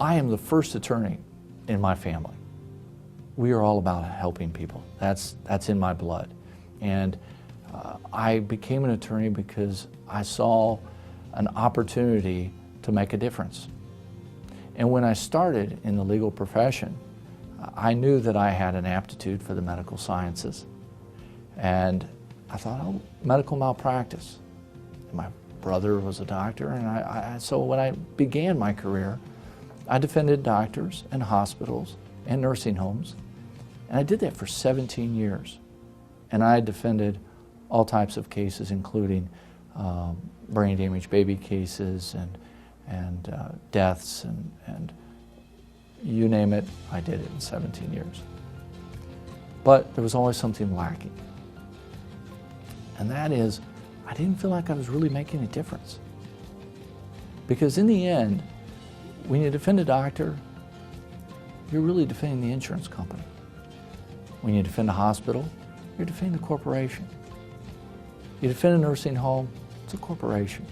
I am the first attorney in my family. We are all about helping people. That's in my blood. And I became an attorney because I saw an opportunity to make a difference. And when I started in the legal profession, I knew that I had an aptitude for the medical sciences. And I thought, oh, medical malpractice. My brother was a doctor, and so when I began my career, I defended doctors and hospitals and nursing homes. And I did that for 17 years. And I defended all types of cases, including brain damaged baby cases and deaths and you name it, I did it in 17 years. But there was always something lacking. And that is, I didn't feel like I was really making a difference. Because in the end, when you defend a doctor, you're really defending the insurance company. When you defend a hospital, you're defending the corporation. You defend a nursing home, it's a corporation.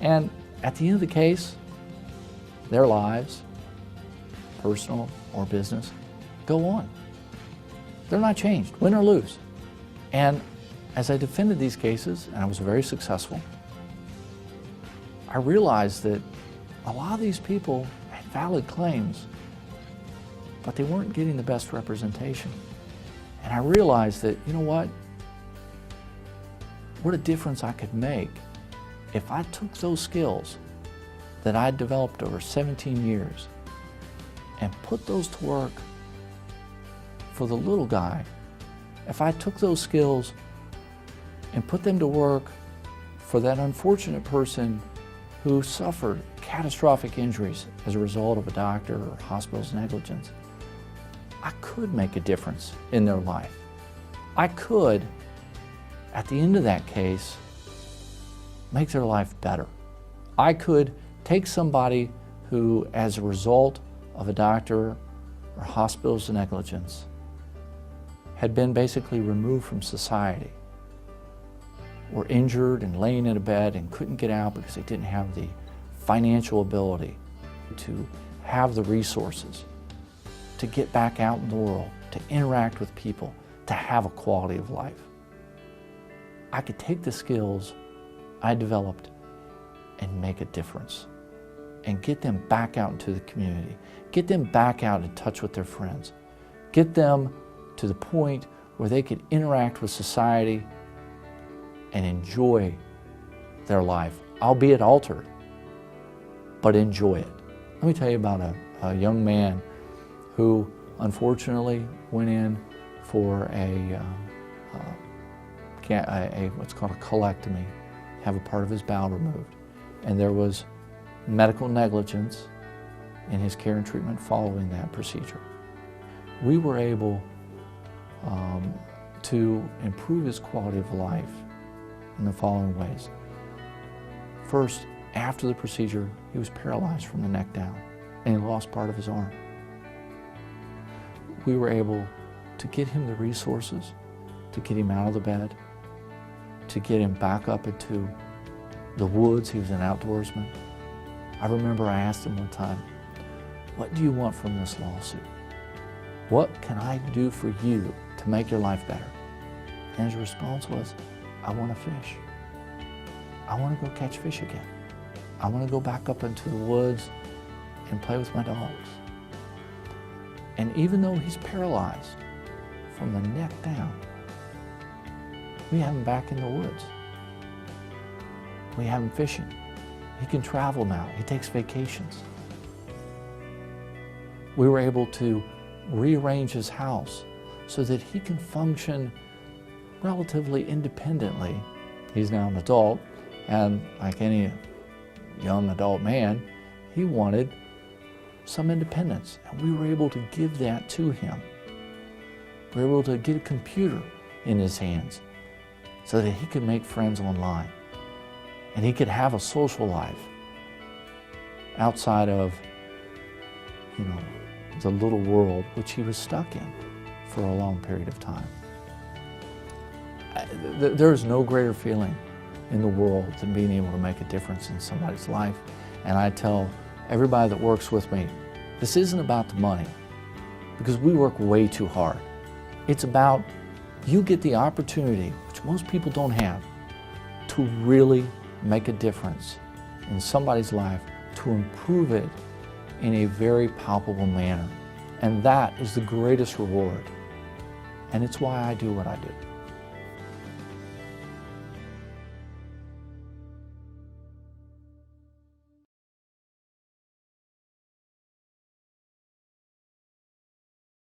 And at the end of the case, their lives, personal or business, go on. They're not changed, win or lose. And as I defended these cases, and I was very successful, I realized that a lot of these people had valid claims, but they weren't getting the best representation. And I realized that, you know what a difference I could make if I took those skills that I'd developed over 17 years and put those to work for the little guy. If I took those skills and put them to work for that unfortunate person who suffered catastrophic injuries as a result of a doctor or hospital's negligence, I could make a difference in their life. I could, at the end of that case, make their life better. I could take somebody who, as a result of a doctor or hospital's negligence, had been basically removed from society, were injured and laying in a bed and couldn't get out because they didn't have the financial ability to have the resources to get back out in the world, to interact with people, to have a quality of life. I could take the skills I developed and make a difference and get them back out into the community, get them back out in touch with their friends, get them to the point where they could interact with society and enjoy their life, albeit altered, but enjoy it. Let me tell you about a young man who unfortunately went in for what's called a colectomy, have a part of his bowel removed. And there was medical negligence in his care and treatment following that procedure. We were able to improve his quality of life in the following ways. First, after the procedure, he was paralyzed from the neck down, and he lost part of his arm. We were able to get him the resources, to get him out of the bed, to get him back up into the woods. He was an outdoorsman. I remember I asked him one time, "What do you want from this lawsuit? What can I do for you to make your life better?" And his response was, "I want to fish. I want to go catch fish again. I want to go back up into the woods and play with my dogs." And even though he's paralyzed from the neck down, we have him back in the woods. We have him fishing. He can travel now. He takes vacations. We were able to rearrange his house so that he can function relatively independently. He's now an adult, and like any young adult man, he wanted some independence, and we were able to give that to him. We were able to get a computer in his hands so that he could make friends online, and he could have a social life outside of, the little world which he was stuck in for a long period of time. There is no greater feeling in the world than being able to make a difference in somebody's life. And I tell everybody that works with me, this isn't about the money, because we work way too hard. It's about you get the opportunity, which most people don't have, to really make a difference in somebody's life, to improve it in a very palpable manner. And that is the greatest reward. And it's why I do what I do.